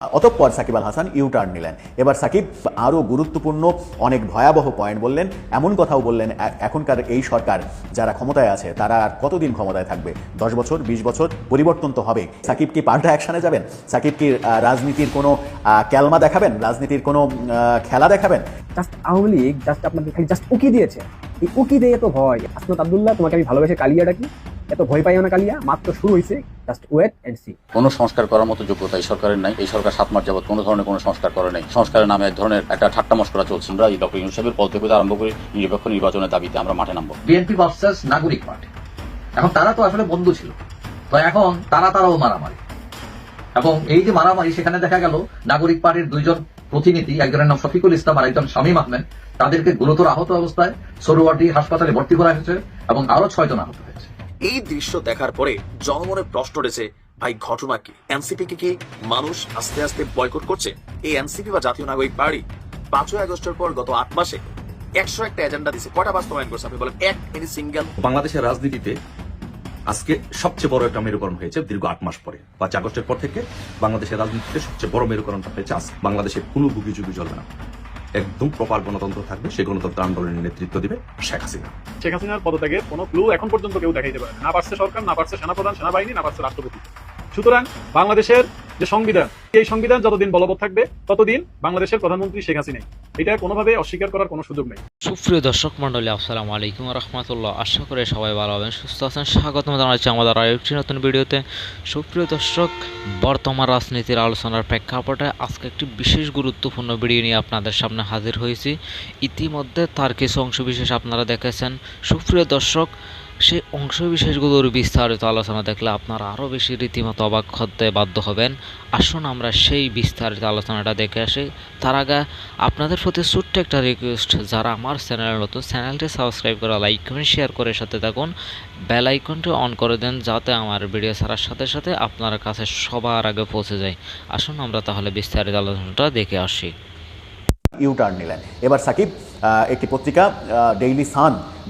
অতঃপর সাকিব আল হাসান ইউটার্ন নিলেন। এবার সাকিব আরও গুরুত্বপূর্ণ অনেক ভয়াবহ পয়েন্ট বললেন, এমন কথাও বললেন এখনকার এই সরকার যারা ক্ষমতায় আছে তারা আর কতদিন ক্ষমতায় থাকবে, 10 বছর 20 বছর, পরিবর্তন তো হবে। সাকিব কি পাল্টা অ্যাকশনে যাবেন? সাকিব কি রাজনীতির কোনো ক্যালমা দেখাবেন, রাজনীতির কোনো খেলা দেখাবেন? জাস্ট আওয়ামী লীগ জাস্ট আপনাদের খালি জাস্ট উকি দিয়েছে, এই উকি দিয়ে তো ভয়। আসনাত আব্দুল্লাহ, তোমাকে আমি ভালোবেসে কালিয়াটা কি এত ভয় পাইও না, কালিয়া মাত্র শুরু হয়েছে, জাস্ট ওয়েট এন্ড সি। কোনো সংস্কার করার মতো যোগ্যতা এই সরকারের নাই। এই সরকার 7 মাস যাবত কোনো ধরনের কোনো সংস্কার করে নাই। সংস্কারের নামে এক ধরনের একটা ঠাট্টা মশকরা চলছে। আমরা এই ডক্টর ইউনূস সাহেবের পদ থেকে আরম্ভ করে নিরপেক্ষ নির্বাচনের দাবিতে আমরা মাঠে নামবো। বিএনপি ভার্সেস নাগরিক পার্টি, এখন তারা তো আসলে বন্ধু ছিল, তো এখন তারাও মারামারি। এবং এই যে মারামারি, সেখানে দেখা গেল নাগরিক পার্টির 2 জন প্রতিনিধি, একজনের নাম শফিকুল ইসলাম আর একজন শামীম আহমেদ, তাদেরকে গুরুতর আহত অবস্থায় সরুয়াটি হাসপাতালে ভর্তি করা হয়েছে এবং আরো 6 জন আহত হয়েছে। এই দৃশ্য দেখার পরে জনমনে প্রশ্ন উঠেছে, ভাই ঘটনা কি? এনসিপি কে কি মানুষ আস্তে আস্তে বয়কট করছে? এই এনসিপি বা জাতীয় নাগরিক পার্টি 5ই আগস্টের পর গত 8 মাসে 101টা এজেন্ডা দিচ্ছে, কয়টা বাস্তবায়ন করছে আপনি বলেন? Any single. বাংলাদেশের রাজনীতিতে আজকে সবচেয়ে বড় একটা মেরুকরণ হয়েছে দীর্ঘ 8 মাস পরে। 5 আগস্টের পর থেকে বাংলাদেশের রাজনীতিতে সবচেয়ে বড় মেরুকরণটা হয়েছে আজ। বাংলাদেশে কোনো বুগিচুগি চলবে না, একদম প্রপার গণতন্ত্র থাকবে। সেই গণতন্ত্র আন্দোলনের নেতৃত্ব দিবে শেখ হাসিনা। শেখ হাসিনার পদত্যাগের কোনো ক্লু এখন পর্যন্ত কেউ দেখাইতে পারে না পারছে সরকার, না পারছে সেনাপ্রধান, সেনাবাহিনী, না পারছে রাষ্ট্রপতি। সুতরাং বাংলাদেশের যে সংবিধান, এই সংবিধান যতদিন বলবৎ থাকবে ততদিন বাংলাদেশের প্রধানমন্ত্রী শেখ হাসিনাই, এটা কোনোভাবে অস্বীকার করার কোনো সুযোগ নেই। সুপ্রিয় দর্শক মন্ডলী, আসসালামু আলাইকুম রহমতুল্লাহ। আশা করে সবাই ভালো হবেন, সুস্থ আছেন। স্বাগতম জানাচ্ছি আমাদের আরেকটি নতুন ভিডিওতে। সুপ্রিয় দর্শক, বর্তমান রাজনীতির আলোচনার প্রেক্ষাপটে আজকে একটি বিশেষ গুরুত্বপূর্ণ ভিডিও নিয়ে আপনাদের সামনে হাজির হয়েছি। ইতিমধ্যে তার কিছু অংশবিশেষ আপনারা দেখেছেন। সুপ্রিয় দর্শক, সেই অংশবিশেষগুলোর বিস্তারিত আলোচনা দেখলে আপনারা আরও বেশি রীতিমতো অবাক হতে বাধ্য হবেন। আসুন আমরা সেই বিস্তারিত আলোচনাটা দেখে আসি। তার আগে আপনাদের প্রতি ছোট্ট একটা রিকোয়েস্ট, যারা আমার চ্যানেল নতুন, চ্যানেলটি সাবস্ক্রাইব করে লাইক কমেন্ট শেয়ার করে সাথে থাকুন, বেল আইকনটি অন করে দেন যাতে আমার ভিডিও ছাড়ার সাথে সাথে আপনার কাছে সবার আগে পৌঁছে যায়। আসুন আমরা তাহলে বিস্তারিত আলোচনাটা দেখে আসি। ইউটার্ন নিলেন। এবার সাকিব একটি পত্রিকা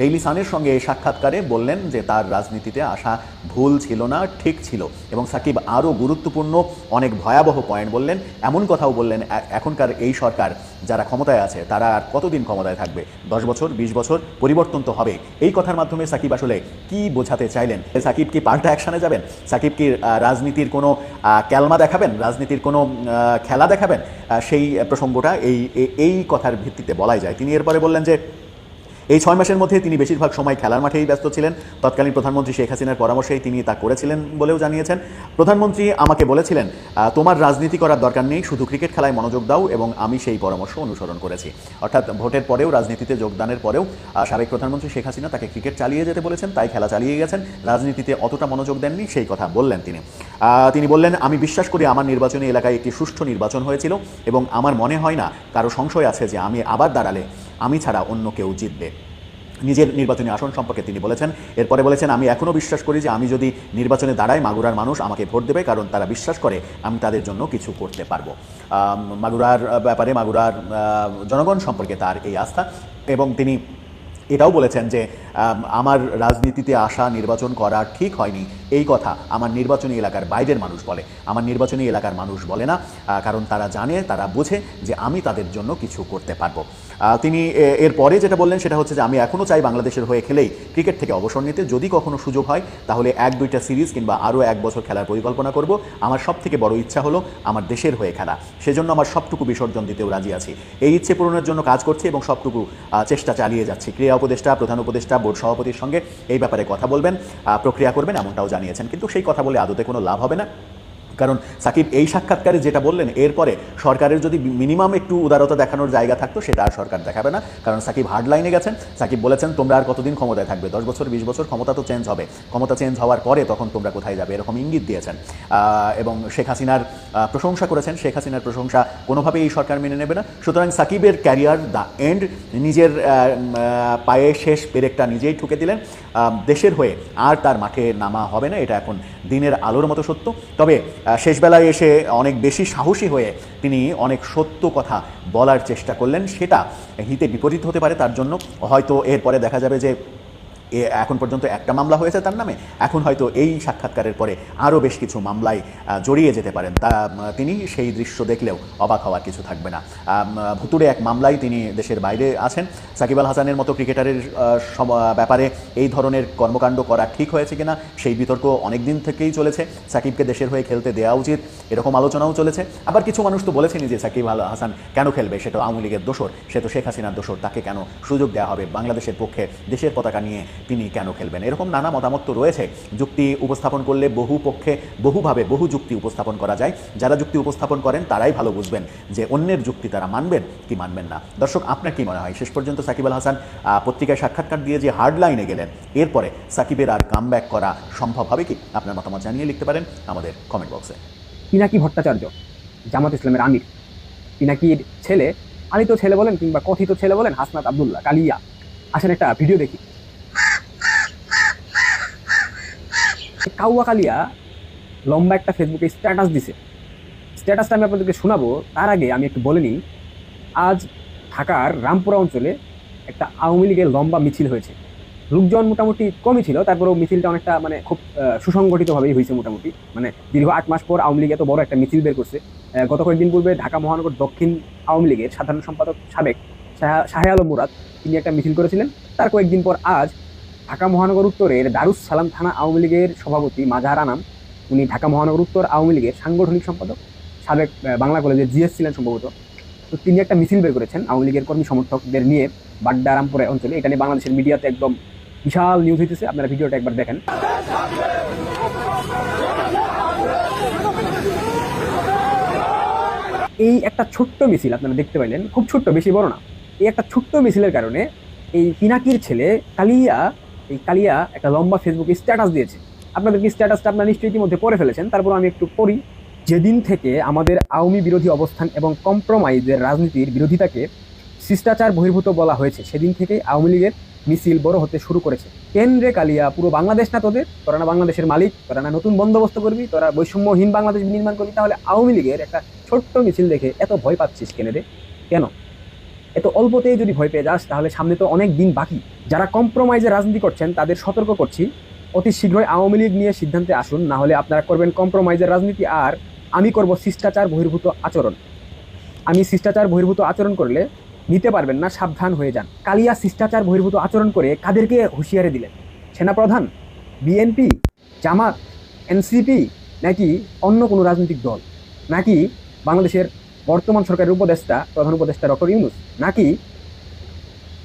ডেইলি সানের সঙ্গে এই সাক্ষাৎকারে বললেন যে তার রাজনীতিতে আসা ভুল ছিল না, ঠিক ছিল। এবং সাকিব আরও গুরুত্বপূর্ণ অনেক ভয়াবহ পয়েন্ট বললেন, এমন কথাও বললেন এখনকার এই সরকার যারা ক্ষমতায় আছে তারা আর কতদিন ক্ষমতায় থাকবে, 10 বছর 20 বছর, পরিবর্তন তো হবে। এই কথার মাধ্যমে সাকিব আসলে কি বোঝাতে চাইলেন? সাকিব কি পাল্টা অ্যাকশনে যাবেন? সাকিব কি রাজনীতির কোনো ক্যালমা দেখাবেন, রাজনীতির কোনো খেলা দেখাবেন? সেই প্রসঙ্গটা এই কথার ভিত্তিতে বলাই যায়। তিনি এরপরে বললেন যে এই 6 মাসের মধ্যে তিনি বেশিরভাগ সময় খেলার মাঠেই ব্যস্ত ছিলেন। তৎকালীন প্রধানমন্ত্রী শেখ হাসিনার পরামর্শেই তিনি তা করেছিলেন বলেও জানিয়েছেন। প্রধানমন্ত্রী আমাকে বলেছিলেন, তোমার রাজনীতি করার দরকার নেই, শুধু ক্রিকেট খেলায় মনোযোগ দাও, এবং আমি সেই পরামর্শ অনুসরণ করেছি। অর্থাৎ ভোটের পরেও, রাজনীতিতে যোগদানের পরেও সাবেক প্রধানমন্ত্রী শেখ হাসিনা তাকে ক্রিকেট চালিয়ে যেতে বলেছেন, তাই খেলা চালিয়ে গেছেন, রাজনীতিতে অতটা মনোযোগ দেননি, সেই কথা বললেন তিনি বললেন, আমি বিশ্বাস করি আমার নির্বাচনী এলাকায় একটি সুষ্ঠু নির্বাচন হয়েছিল এবং আমার মনে হয় না কারো সংশয় আছে যে আমি আবার দাঁড়ালে আমি ছাড়া অন্য কেউ জিতবে। নিজের নির্বাচনী আসন সম্পর্কে তিনি বলেছেন। এরপরে বলেছেন, আমি এখনও বিশ্বাস করি যে আমি যদি নির্বাচনে দাঁড়াই মাগুরার মানুষ আমাকে ভোট দেবে, কারণ তারা বিশ্বাস করে আমি তাদের জন্য কিছু করতে পারবো। মাগুরার ব্যাপারে, মাগুরার জনগণ সম্পর্কে তার এই আস্থা। এবং তিনি এটাও বলেছেন যে আমার রাজনীতিতে আসা, নির্বাচন করা ঠিক হয়নি, এই কথা আমার নির্বাচনী এলাকার বাইরের মানুষ বলে, আমার নির্বাচনী এলাকার মানুষ বলে না, কারণ তারা জানে, তারা বোঝে যে আমি তাদের জন্য কিছু করতে পারবো। তিনি এরপরে যেটা বললেন সেটা হচ্ছে যে আমি এখনও চাই বাংলাদেশের হয়ে খেলেই ক্রিকেট থেকে অবসর নিতে, যদি কখনো সুযোগ হয় তাহলে 1-2টা সিরিজ কিংবা আরও 1 বছর খেলার পরিকল্পনা করব। আমার সব থেকে বড় ইচ্ছা হলো আমার দেশের হয়ে খেলা, সেজন্য আমার সবটুকু বিসর্জন দিতেও রাজি আছি। এই ইচ্ছে পূরণের জন্য কাজ করছি এবং সবটুকু চেষ্টা চালিয়ে যাচ্ছি। ক্রীড়া উপদেষ্টা, প্রধান উপদেষ্টা, বোর্ড সভাপতির সঙ্গে এই ব্যাপারে কথা বলবেন, প্রক্রিয়া করবেন, এমনটাও জানিয়েছেন। কিন্তু সেই কথা বলে আদতে কোনো লাভ হবে না, কারণ সাকিব এই সাক্ষাৎকারে যেটা বললেন এরপরে সরকারের যদি মিনিমাম একটু উদারতা দেখানোর জায়গা থাকতো সেটা আর সরকার দেখাবে না। কারণ সাকিব হার্ড লাইনে গেছেন। সাকিব বলেছেন, তোমরা আর কতদিন ক্ষমতায় থাকবে, 10 বছর 20 বছর, ক্ষমতা তো চেঞ্জ হবে, ক্ষমতা চেঞ্জ হওয়ার পরে তখন তোমরা কোথায় যাবে, এরকম ইঙ্গিত দিয়েছেন। এবং শেখ হাসিনার প্রশংসা করেছেন। শেখ হাসিনার প্রশংসা কোনোভাবেই এই সরকার মেনে নেবে না। সুতরাং সাকিবের ক্যারিয়ার দ্য এন্ড, নিজের পায়ে শেষ পেরেকটা নিজেই ঠুকে দিলেন। দেশের হয়ে আর তার মাঠে নামা হবে না, এটা এখন দিনের আলোর মতো সত্য। তবে শেষবেলায় এসে অনেক বেশি সাহসী হয়ে তিনি অনেক সত্য কথা বলার চেষ্টা করলেন, সেটা হিতে বিপরীত হতে পারে তার জন্য। হয়তো এরপরে দেখা যাবে যে এখন পর্যন্ত একটা মামলা হয়েছে তার নামে, এখন হয়তো এই সাক্ষাৎকারের পরে আরও বেশ কিছু মামলায় জড়িয়ে যেতে পারেন। তিনি সেই দৃশ্য দেখলেও অবাক হওয়ার কিছু থাকবে না। ভুতুড়ে এক মামলায় তিনি দেশের বাইরে আছেন। সাকিব আল হাসানের মতো ক্রিকেটারের ব্যাপারে এই ধরনের কর্মকাণ্ড করা ঠিক হয়েছে কিনা সেই বিতর্ক অনেক দিন থেকেই চলেছে। সাকিবকে দেশের হয়ে খেলতে দেওয়া উচিত এরকম আলোচনাও চলেছে। আবার কিছু মানুষ তো বলেছেনই যে সাকিব আল হাসান কেন খেলবে, সেটা আওয়ামী লীগের দোসর, সে তো শেখ হাসিনার দোসর, তাকে কেন সুযোগ দেওয়া হবে, বাংলাদেশের পক্ষে দেশের পতাকা নিয়ে তিনি কেন খেলবেন। এরকম নানা মতামত তো রয়েছে। যুক্তি উপস্থাপন করলে বহু পক্ষে বহুভাবে বহু যুক্তি উপস্থাপন করা যায়। যারা যুক্তি উপস্থাপন করেন তারাই ভালো বুঝবেন যে অন্যের যুক্তি তারা মানবেন কি মানবেন না। দর্শক, আপনার কি মনে হয় শেষ পর্যন্ত সাকিব আল হাসান পত্রিকায় সাক্ষাৎকার দিয়ে যে হার্ড লাইনে গেলেন, এরপরে সাকিবের আর কামব্যাক করা সম্ভব হবে কি? আপনার মতামত জানিয়ে লিখতে পারেন আমাদের কমেন্ট বক্সে। পিনাকি ভট্টাচার্য, জামাত ইসলামের আমির, পিনাকির ছেলে, আলিত ছেলে বলেন কিংবা কথিত ছেলে বলেন, হাসনাত আব্দুল্লাহ কালিয়া। আসেন একটা ভিডিও দেখি। কাউয়া কালিয়া লম্বা একটা ফেসবুকে স্ট্যাটাস দিছে। স্ট্যাটাসটা আমি আপনাদেরকে শোনাবো, তার আগে আমি একটু বলে নিই। আজ ঢাকার রামপুরা অঞ্চলে একটা আওয়ামী লীগের লম্বা মিছিল হয়েছে। লোকজন মোটামুটি কমই ছিল, তারপরেও মিছিলটা অনেকটা খুব সুসংগঠিতভাবেই হয়েছে। মোটামুটি দীর্ঘ 8 মাস পর আওয়ামী লীগ এত বড় একটা মিছিল বের করছে। গত কয়েকদিন পূর্বে ঢাকা মহানগর দক্ষিণ আওয়ামী লীগের সাধারণ সম্পাদক সাবেক শাহে আলম মুরাদ তিনি একটা মিছিল করেছিলেন। তার কয়েকদিন পর আজ ঢাকা মহানগর উত্তরের দারুস সালাম থানা আওয়ামী লীগের সভাপতি মাজাহার আনাম, উনি ঢাকা মহানগর উত্তর আওয়ামী লীগের সাংগঠনিক সম্পাদক, সাবেক বাংলা কলেজের জিএস ছিলেন সম্ভবত। তো তিনি একটা মিছিল বের করেছেন আওয়ামী লীগের কর্মী সমর্থকদের নিয়ে বাড্ডা রামপুরা অঞ্চলে। এটা নিয়ে বাংলাদেশের মিডিয়াতে একদম বিশাল নিউজ হইতেছে। আপনারা ভিডিওটা একবার দেখেন। এই একটা ছোট্ট মিছিল আপনারা দেখতে পাইলেন, খুব ছোট্ট, বেশি বড় না। এই একটা ছোট্ট মিছিলের কারণে এই পিনাকির ছেলে কালিয়া একটা লম্বা ফেসবুকে স্ট্যাটাস দিয়েছে। আপনাদেরকে স্ট্যাটাসটা আপনারা নিশ্চয়ই ইতিমধ্যে পড়ে ফেলেছেন, তারপর আমি একটু পড়ি। যেদিন থেকে আমাদের আওয়ামী বিরোধী অবস্থান এবং কম্প্রোমাইজের রাজনীতির বিরোধিতাকে শিষ্টাচার বহির্ভূত বলা হয়েছে, সেদিন থেকেই আওয়ামী লীগের মিছিল বড় হতে শুরু করেছে। কেন্দ্রে কালিয়া, পুরো বাংলাদেশ না তোদের, তোরা না বাংলাদেশের মালিক, তোরা না নতুন বন্দোবস্ত করবি, তোরা বৈষম্যহীন বাংলাদেশ নির্মাণ করবি, তাহলে আওয়ামী লীগের একটা ছোট্ট মিছিল দেখে এত ভয় পাচ্ছিস কেন রে? কেন এত অল্পতেই যদি ভয় পেয়ে যাস, তাহলে সামনে তো অনেক দিন বাকি। যারা কম্প্রোমাইজের রাজনীতি করছেন তাদের সতর্ক করছি, অতি শীঘ্রই আওয়ামী লীগ নিয়ে সিদ্ধান্তে আসুন, না হলে আপনারা করবেন কম্প্রোমাইজের রাজনীতি, আর আমি করব শিষ্টাচার বহির্ভূত আচরণ। আমি শিষ্টাচার বহির্ভূত আচরণ করলে নিতে পারবেন না, সাবধান হয়ে যান। কালিয়া শিষ্টাচার বহির্ভূত আচরণ করে কাদেরকে হুঁশিয়ারি দিলেন? সেনাপ্রধান, বিএনপি, জামাত, এনসিপি, নাকি অন্য কোনো রাজনৈতিক দল, নাকি বাংলাদেশের বর্তমান সরকারের উপদেষ্টা, প্রধান উপদেষ্টা ডক্টর ইউনূস, নাকি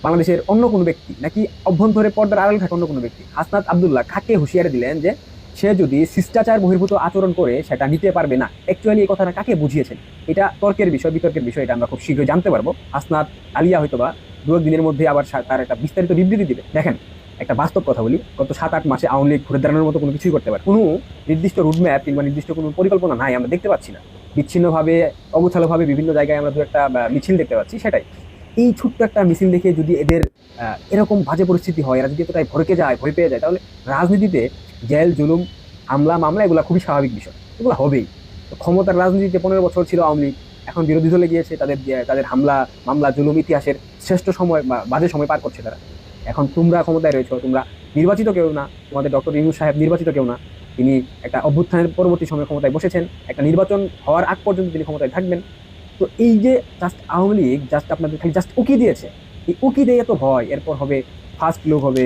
বাংলাদেশের অন্য কোনো ব্যক্তি, নাকি অভ্যন্তরে পর্দার আড়ালে থাকা অন্য কোনো ব্যক্তি? হাসনাত আব্দুল্লাহ কাকে হুঁশিয়ারি দিলেন যে সে যদি শিষ্টাচার বহির্ভূত আচরণ করে সেটা নিতে পারবে না? অ্যাকচুয়ালি এই কথাটা কাকে বুঝিয়েছেন? এটা তর্কের বিষয়, বিতর্কের বিষয়, এটা আমরা খুব শীঘ্রই জানতে পারবো। হাসনাত আলিয়া হয়তোবা 2 দিনের মধ্যে আবার তার একটা বিস্তারিত বিবৃতি দিবে। দেখেন, একটা বাস্তব কথা বলি, গত 7-8 মাসে আওয়ামী লীগ ঘুরে দাঁড়ানোর মতো কোনো কিছুই করতে পারে, কোনো নির্দিষ্ট রুটম্যাপ কিংবা নির্দিষ্ট কোনো পরিকল্পনা নাই, আমরা দেখতে পাচ্ছি না। বিচ্ছিন্নভাবে, অগোছালোভাবে বিভিন্ন জায়গায় আমরা দু একটা মিছিল দেখতে পাচ্ছি। সেটাই এই ছোট্ট একটা মিছিল দেখে যদি এদের এরকম বাজে পরিস্থিতি হয়, এরা যদি এতটাই ভরকে যায়, ভয় পেয়ে যায়, তাহলে রাজনীতিতে জেল, জুলুম, হামলা, মামলা এগুলো খুবই স্বাভাবিক বিষয়, এগুলো হবেই। তো ক্ষমতার রাজনীতিতে 15 বছর ছিল আওয়ামী লীগ, এখন বিরোধী দলে গিয়েছে, তাদের হামলা, মামলা, জুলুম ইতিহাসের শ্রেষ্ঠ সময় বা বাজে সময় পার করছে তারা। এখন তোমরা ক্ষমতায় রয়েছো, তোমরা নির্বাচিত কেউ না, তোমাদের ডক্টর ইউনূস সাহেব নির্বাচিত কেউ না, তিনি একটা অভ্যুত্থানের পরবর্তী সময় ক্ষমতায় বসেছেন, একটা নির্বাচন হওয়ার আগ পর্যন্ত তিনি ক্ষমতায় থাকবেন। তো এই যে জাস্ট আওয়ামী লীগ আপনাদের খালি জাস্ট উকি দিয়েছে, এই উকি দিয়ে তো ভয়, এরপর হবে ফার্স্ট লুক হবে,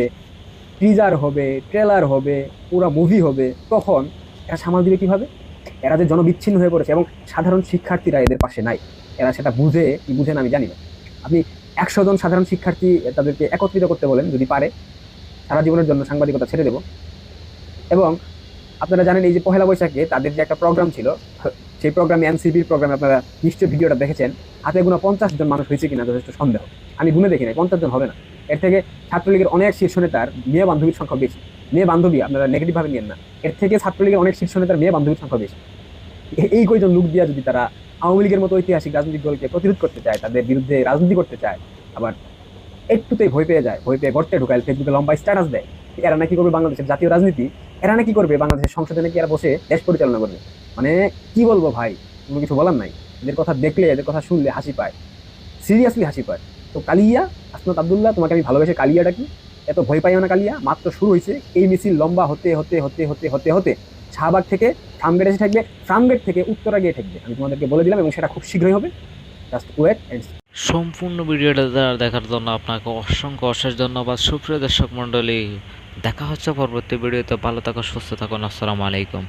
টিজার হবে, ট্রেলার হবে, পুরো মুভি হবে, তখন এরা সামাল দিবে কিভাবে? এরা যে জনবিচ্ছিন্ন হয়ে পড়েছে এবং সাধারণ শিক্ষার্থীরা এদের পাশে নাই, এরা সেটা বুঝে কি বুঝে না আমি জানি না। আপনি 100 জন সাধারণ শিক্ষার্থী তাদেরকে একত্রিত করতে বলেন, যদি পারে, সারা জীবনের জন্য সাংবাদিকতা ছেড়ে দেব। এবং আপনারা জানেন এই যে পহেলা বৈশাখে তাদের যে একটা প্রোগ্রাম ছিল, সেই প্রোগ্রামে, এনসিপির প্রোগ্রামে, আপনারা নিশ্চয়ই ভিডিওটা দেখেছেন, হাতে গোনা 50 জন মানুষ হয়েছে কিনা যথেষ্ট সন্দেহ। আমি গুনে দেখি নাই, 50 জন হবে না। এর থেকে ছাত্রলীগের অনেক শীর্ষ নেতার মেয়ে বান্ধবীর সংখ্যা বেশি। মেয়ে বান্ধবী আপনারা নেগেটিভ ভাবে নিয়েন না, এর থেকে ছাত্রলীগের অনেক শীর্ষ নেতার মেয়ে বান্ধবীর সংখ্যা বেশি। এই কয়জন লোক দিয়া যদি তারা আওয়ামী লীগের মতো ঐতিহাসিক রাজনৈতিক দলকে প্রতিরোধ করতে চায়, তাদের বিরুদ্ধে রাজনীতি করতে চায়, আবার একটুতেই ভয় পেয়ে যায়, ভয় পেয়ে গর্তে ঢুকায়, ফেসবুকে লম্বা স্ট্যাটাস দেয়, এরা নাকি করবে বাংলাদেশের জাতীয় রাজনীতি, এরা নাকি করবে বাংলাদেশের সংসদে, নাকি এরা বসে দেশ পরিচালনা করবে। মানে কি বলবো ভাই, কোনো কিছু বলার নাই। এদের কথা দেখলে, এদের কথা শুনলে হাসি পায়, সিরিয়াসলি হাসি পায়। তো কালিয়া, হাসনাত আব্দুল্লাহ, তোমাকে আমি ভালোবেসে কালিয়া ডাকি, এত ভয় পাইও না কালিয়া, মাত্র শুরু হয়েছে। এই মিছিল লম্বা হতে হতে হতে হতে হতে হতে শাহবাগ থেকে ফার্মগেট এসে থাকবে, ফার্মগেট থেকে উত্তরা গিয়ে থাকবে। আমি তোমাদেরকে বলে দিলাম এবং সেটা খুব শীঘ্রই হবে। জাস্ট ওয়েট এন্ড সম্পূর্ণ ভিডিওটা দেখার জন্য আপনাকে অসংখ্য অশেষ ধন্যবাদ। সুপ্রিয় দর্শক মণ্ডলী, দেখা হচ্ছে পরবর্তী ভিডিওতে। ভালো থাকুন, সুস্থ থাকুন। আসসালামু আলাইকুম।